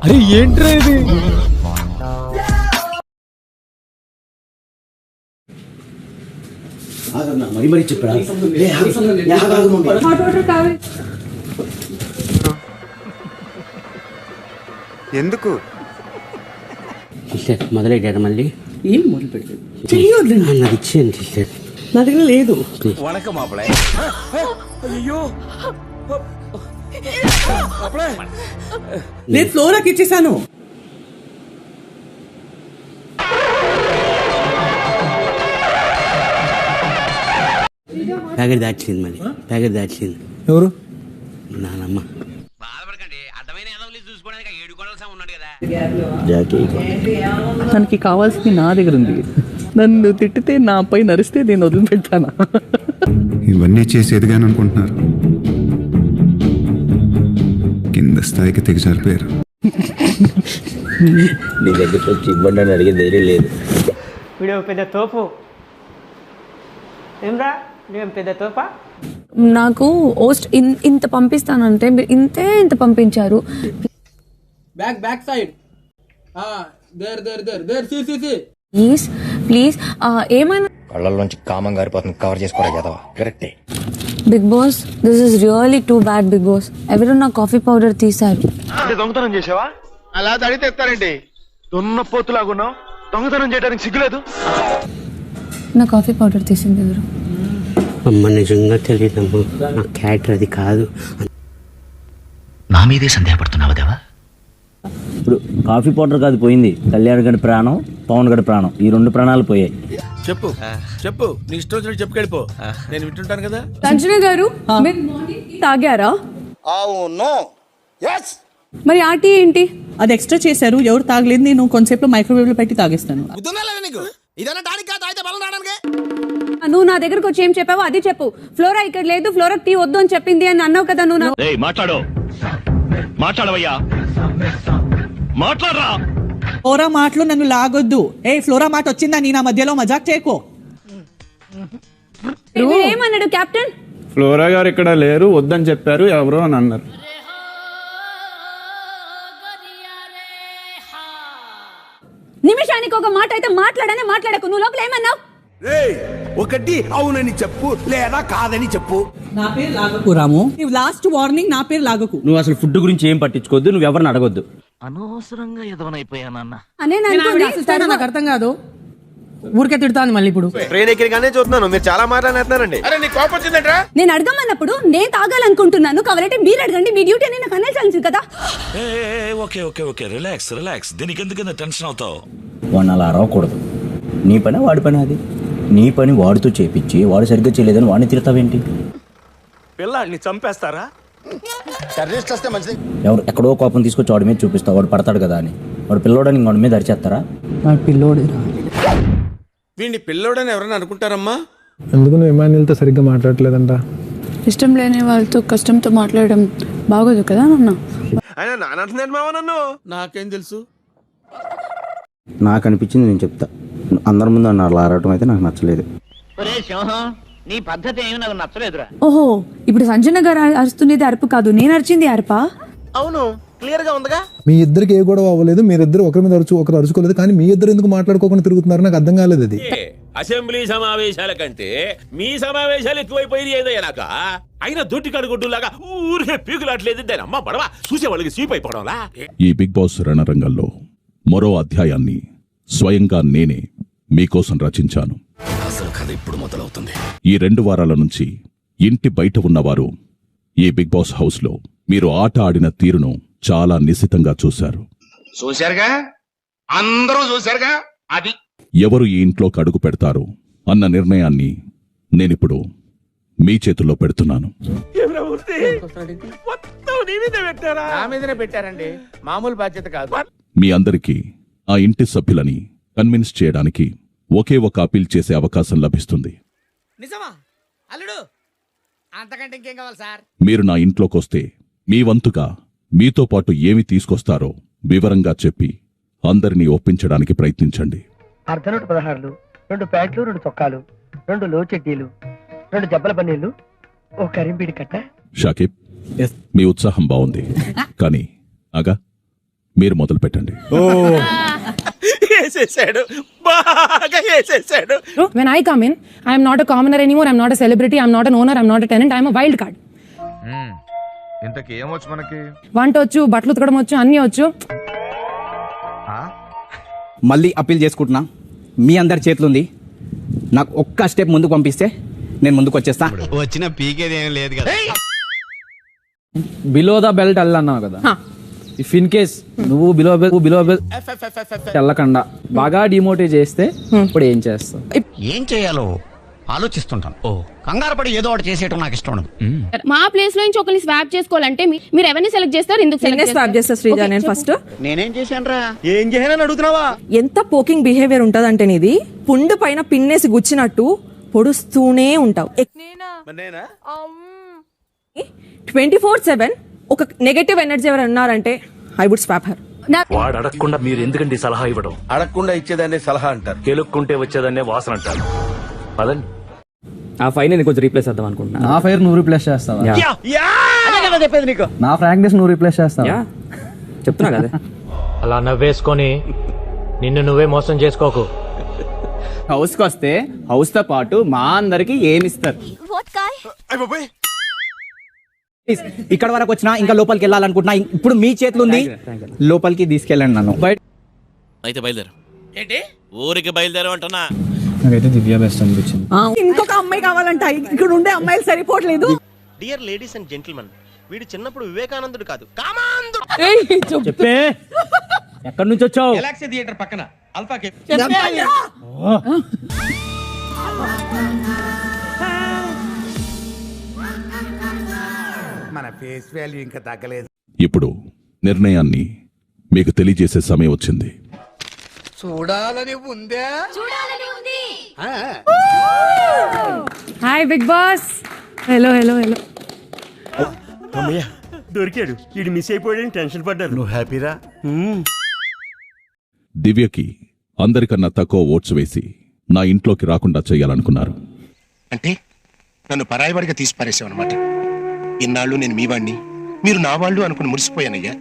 అరే ఏంట్రా ఇది? మరి చెప్పరా ఎందుకు టీచర్ మొదలెట్టారు మళ్ళీ? ఏం మొదలు పెట్టారు? నాకు ఇచ్చేయండి టీచర్. నా దగ్గర లేదు. వణకం మాపలే. నేను ఫ్లోరాకి ఇచ్చేసాను. ప్యాకెట్ దాచింది మళ్ళీ, ప్యాకెట్ దాచింది. ఎవరు? నానమ్మ. తనకి కావాల్సింది నా దగ్గర ఉంది. నన్ను తిట్టితే నాపై నరిస్తే నేను వదిలిపెట్టానా? ఇవన్నీ చేసి ఎదిగాను అనుకుంటున్నారు, కింద స్థాయికి తెగజారిపోయారు. నీ దగ్గర వచ్చి ఇవ్వండి అని అడిగే ధైర్యం లేదు. వీడియో పెద్ద తోపు ఏమ్రా, నేను పెద్ద తోపా? నాకు ఓస్ట్ ఇంత పంపిస్తానంటే మీరు ఇంత పంపించారు. Back side there see please ఏమైనా కళ్ళల్లోంచి కామం గారిపోతుంది, కవర్ చేసుకోరా కదా. కరెక్టే. Big boss, this is really too bad. Big boss, ఎవరు నా కాఫీ పౌడర్ తీశారు. దొంగతనం చేసావా? అలా తడితే ఎత్తారండి. దున్నపోతులాగున్నావు, దొంగతనం చేయడానికి సిగ్గులేదు. నా కాఫీ పౌడర్ తీసింది ఎవరు? అమ్మ నిజంగా తెలియదమ్మా, నా క్యారెక్టర్ అది కాదు. నా మీదే సందేహపడుతున్నావా దేవా? ఇప్పుడు కాఫీ పౌడర్ కాదు పోయింది, కళ్యాణ్ గడి ప్రాణం, పవన్ గడి ప్రాణం, ఈ రెండు ప్రాణాలు పోయాయి. చెప్పు నీ ఇష్టం వచ్చినట్టు చెప్పుకెళ్ళిపో, నేను వింటుంటాను కదా. సంజన గారు, మీరు మార్నింగ్ టీ తాగారా? అవును. మరి ఆ టీ ఏంటి? అది ఎక్స్ట్రా చేశారు, ఎవరు తాగలేదు. నేను కొంతసేపులో మైక్రోవేవ్ లో పెట్టి తాగేస్తాను. నువ్వు నా దగ్గరకు వచ్చి ఏం చెప్పావో అది చెప్పు. ఫ్లోరా ఇక్కడ లేదు, ఫ్లోరా టీ వద్దు అని చెప్పింది అని అన్నావు కదా నువ్వు. ఫ్లోరా మాటలు నన్ను లాగొద్దు. ఫ్లోరా మాట వచ్చిందా నీ నా మధ్యలో మజాక్ చేయకో. ఏమన్నాడు కెప్టెన్? ఫ్లోరా గారు ఇక్కడ లేరు, వద్దని చెప్పారు ఎవరు అని అన్నారు. నిమిషానికి ఒక మాట అయితే మాట్లాడకు. నువ్వు లోపల ఏమన్నావు? ఒకటి అవునని చెప్పు, లేదా కాదని చెప్పు. నా పేరు లాగకు రాము. లాస్ట్ వార్నింగ్, నా పేరు లాగకు. నువ్వు అసలు ఫుడ్ గురించి ఏం పట్టించుకోవద్దు, నువ్వు ఎవరిని అడగొద్దు. అనవసరంగా ఎదవనైపోయానన్న. నాకు అర్థం కాదు, ఊరికే తిడతాను మళ్ళీ. ఇప్పుడు ట్రైన్ ఎక్కడిగానే చూస్తున్నాను, మీరు చాలా మాట్లాడుతున్నారండి. అరే నీ కోపం వచ్చిందంట్రా? నేను అడగమన్నప్పుడు నేను తాగాలనుకుంటున్నాను, కావాలంటే మీరు అడగండి. మీ డ్యూటీ నేను కనేసాల్సింది కదా. Okay relax. దీనికి ఎందుకు టెన్షన్ అవుతావు? వాడిని అలా అరవకూడదు. నీ పని వాడి పని, అది నీ పని వాడితో చేపించి వాడు సరిగ్గా చేయలేదని వాడిని తిడతావేంటి? పిల్లాడిని చంపేస్తారా? టెర్రరిస్ట్ వస్తే మంచిది. ఎవరు ఎక్కడో కోపం తీసుకొచ్చి వాడి మీద చూపిస్తావు, వాడు పడతాడు కదా అని. వాడు పిల్లోడని వాడి మీద అరిచేస్తారా? నాకు పిల్లోడు వీడిని పిల్లోడని ఎవరైనా అనుకుంటారమ్మా? ఎందుకు నువ్వు ఇమాన్యుల్తో సరిగ్గా మాట్లాడలేదంట? ఇష్టం లేని వాళ్ళతో కష్టంతో మాట్లాడడం బాగోదు కదా నాన్న. ఆయన నానంటున్నాడు మావ నన్ను. నాకేం తెలుసు? నాకు అనిపించింది నేను చెప్తా. అందరి ముందు అన్న అలా ఆడటం అయితే నాకు నచ్చలేదు. నీ పద్ధతి ఏమి నాకు నచ్చలేదురా. ఓహో, ఇప్పుడు సంజన గారు అరుస్తున్నది అరుపు కాదు, నేను అరిచింది అరుపా? అవును, క్లియర్ గా ఉందిగా. మీ ఇద్దరికి ఏ గొడవ అవ్వలేదు, మీరిద్దరు ఒకరి మీద ఒకరు అరుచుకోలేదు, కానీ మీ ఇద్దరు ఎందుకు మాట్లాడుకోకుండా తిరుగుతున్నారు నాకు అర్థం కాలేదు. అది అసెంబ్లీ సమావేశాల కంటే మీ సమావేశాలు ఎక్కువైపోయింది ఏదయ్యా నాక. అయినా దొడ్డి కడుగొడ్డులాగా ఊరికే పీకులాట్లేదు. దాని అమ్మ పడవ చూసే వాళ్ళకి సీప్ అయిపోవడంలా. ఈ బిగ్ బాస్ రణరంగంలో మరో అధ్యాయాన్ని స్వయంగా నేనే మీకోసం రచించాను. అసలు కథ ఇప్పుడు మొదలవుతుంది. ఈ 2 వారాల నుంచి ఇంటి బయట ఉన్నవారు ఈ బిగ్ బాస్ హౌస్ లో మీరు ఆట ఆడిన తీరును చాలా నిశితంగా చూశారు. చూశారుగా, అందరూ చూశారుగా. అది ఎవరు ఈ ఇంట్లోకి అడుగు పెడతారు అన్న నిర్ణయాన్ని నేనిప్పుడు మీ చేతుల్లో పెడుతున్నాను. నా మీదనే పెట్టారండి, మామూలు బాధ్యత కాదు. మీ అందరికీ ఆ ఇంటి సభ్యులని కన్విన్స్ చేయడానికి ఒకే ఒక అపీల్ చేసే అవకాశం లభిస్తుంది. నిజమా అల్లుడు? అంతకంటే ఇంకేం కావాలి సార్? మీరు నా ఇంట్లోకొస్తే మీ వంతుగా మీతో పాటు ఏమి తీసుకొస్తారో వివరంగా చెప్పి అందరినీ ఒప్పించడానికి ప్రయత్నించండి. అర్ధనోటు 16, 2 ప్యాంట్లు, 2 చొక్కాలు, 2 లో చెడ్డీలు, 2 జబ్బల పన్నీళ్లు, ఓ కరింపీడి కట్ట, షాకిబ్, మీ ఉత్సాహం బాగుంది, కానీ ఆగా, మీరు మొదలు పెట్టండి. వేసేసాడు, బాగా వేసేసాడు. When I come in, I am not a commoner anymore. I am not a celebrity. I am not an owner. I am not a tenant. I am a wild card. ఇంతకీ ఏమొచ్చు మనకి? వంట వచ్చు, బట్టలు ఉతకడం వచ్చు, అన్నీ వచ్చు. మళ్ళీ అప్పీల్ చేసుకుంటున్నా, మీ అందరి చేతులుంది. నాకు ఒక్క స్టెప్ ముందుకు పంపిస్తే నేను ముందుకు వచ్చేస్తా. వచ్చిన పీకేది ఏం లేదు కదా. బిలో ద బెల్ట్ అన్నావు కదా, ఇఫ్ ఇన్ కేస్ నువ్వు బిలో బెల్ట్ వెళ్ళకుండా బాగా డిమోటివ్ చేస్తే ఇప్పుడు ఏం చేస్తావు? ఏం చేయాలో ఆలోచిస్తుంటాను. కంగారు పడి ఏదో ఒకటి చేసేయటం నాకు ఇష్టం ఉండదు. మా ప్లేస్ లో నుంచి ఒకరిని స్వాప్ చేసుకోవాలంటే మీరు ఎవరిని సెలెక్ట్ చేస్తారు? ఎందుకు స్వాప్ చేస్తారు శ్రీజ? నేను ఫస్ట్ నేనేం చేశాను రా? ఏం చేశానని అడుగుతున్నావా? ఎంత పోకింగ్ బిహేవియర్ ఉంటది అంటే నీది, పుండు పైన పిన్నేసి గుచ్చినట్టు పొడుస్తూనే ఉంటావు. 24/7 ఒక నెగటివ్ ఎనర్జీ ఎవరు ఉన్నారంటే ఐ వుడ్ స్వాప్ హర్. వాడు అడగకుండా మీరు ఎందుకండి సలహా ఇవ్వడం? అడగకుండా ఇచ్చేదాన్ని సలహా అంటారు, కెలుక్కుంటే వచ్చేదాన్నే వాసన అంటారు. పదండి. ఆ ఫైర్ నేను కొంచెం రీప్లేస్ చేద్దాం అనుకుంటున్నా. నా ఫైర్ నువ్వు రీప్లేస్ చేస్తావా? చెప్పేది నీకు. నా ఫ్రాంక్నెస్ నువ్వు రీప్లేస్ చేస్తావా? చెప్తున్నా కదా. అలా నవ్వేసుకొని నిన్ను నువ్వే మోసం చేసుకోకు. హౌస్ కి వస్తే హౌస్ తో పాటు మా అందరికి ఏమిస్తారు? ఇక్కడ వరకు వచ్చినా ఇంకా లోపలికి వెళ్ళాలనుకుంటున్నా. ఇప్పుడు మీ చేతులు ఉంది, లోపలికి తీసుకెళ్ళండి నన్ను. అయితే బయలుదేరు. ఏంటి ఊరికి బయలుదేరు అంటున్నా? నాకైతే దివ్య బెస్ట్ అనిపించింది. ఇంకొక అమ్మాయి కావాలంట, ఇక్కడ ఉండే అమ్మాయిలు సరిపోవట్లేదు. డియర్ లేడీస్ అండ్ జెంటిల్మెన్, వీడు చిన్నప్పుడు వివేకానందుడు కాదు, కామాంధుడు. చెప్పే, ఎక్కడి నుంచి వచ్చావు? గెలాక్సీ థియేటర్ పక్కన అల్ఫా కేఫ్. మన ఫేస్ వాల్యూ ఇంకా తగ్గలేదు. ఇప్పుడు నిర్ణయాన్ని మీకు తెలియజేసే సమయం వచ్చింది. చూడాలని ఉందా? Hi big boss. Hello hello hello. దొరికాడు, ఇది మిస్ అయిపోయాడని టెన్షన్ పడ్డారు. నువ్వు హ్యాపీరా? దివ్యకి అందరికన్నా తక్కువ ఓట్స్ వేసి నా ఇంట్లోకి రాకుండా చేయాలనుకున్నారు. అంటే నన్ను పరాయివాడిగా తీసి పారేసావన్నమాట. ఇన్నాళ్ళు నేను మీ వాణ్ణి, మీరు నా వాళ్ళు అనుకుని మురిసిపోయానయ్యా.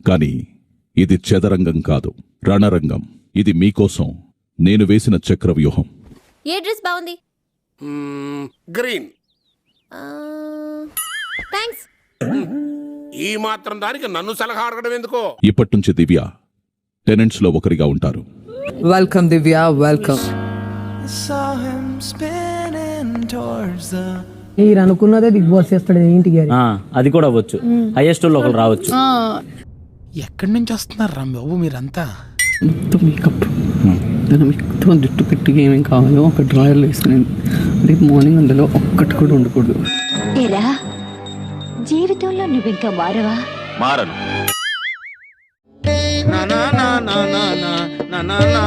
కానీ ఇది చదరంగం కాదు, రణరంగం. ఇది మీకోసం నేను వేసిన చక్రవ్యూహం. ఏ డ్రెస్ బాగుంది? గ్రీన్. థాంక్స్. ఈ మాత్రం దానికి నన్ను సలహా అడగడం ఎందుకో? ఇప్పటినుంచి దివ్య టెనెంట్స్ లో ఒకరిగా ఉంటారు. వెల్కమ్ దివ్య, వెల్కమ్. మీరు అనుకున్నదే బిగ్ బాస్ చేస్తాడు ఇంటికి. అది కూడా అవ్వచ్చు, హైయెస్ట్ లో ఒకరు రావచ్చు. ఎక్కడి నుంచి వస్తున్నారు రా బాబు మీరంతా? మేకప్ మొత్తం జుట్టు పెట్టి ఏమేం కావాలో ఒక డ్రాయర్లో వేసుకుని రేపు మార్నింగ్ అందులో ఒక్కటి కూడా ఉండకూడదు. జీవితంలో నువ్వు ఇంకా మారవా? మారను. నా నా నా నా నా నా నా నా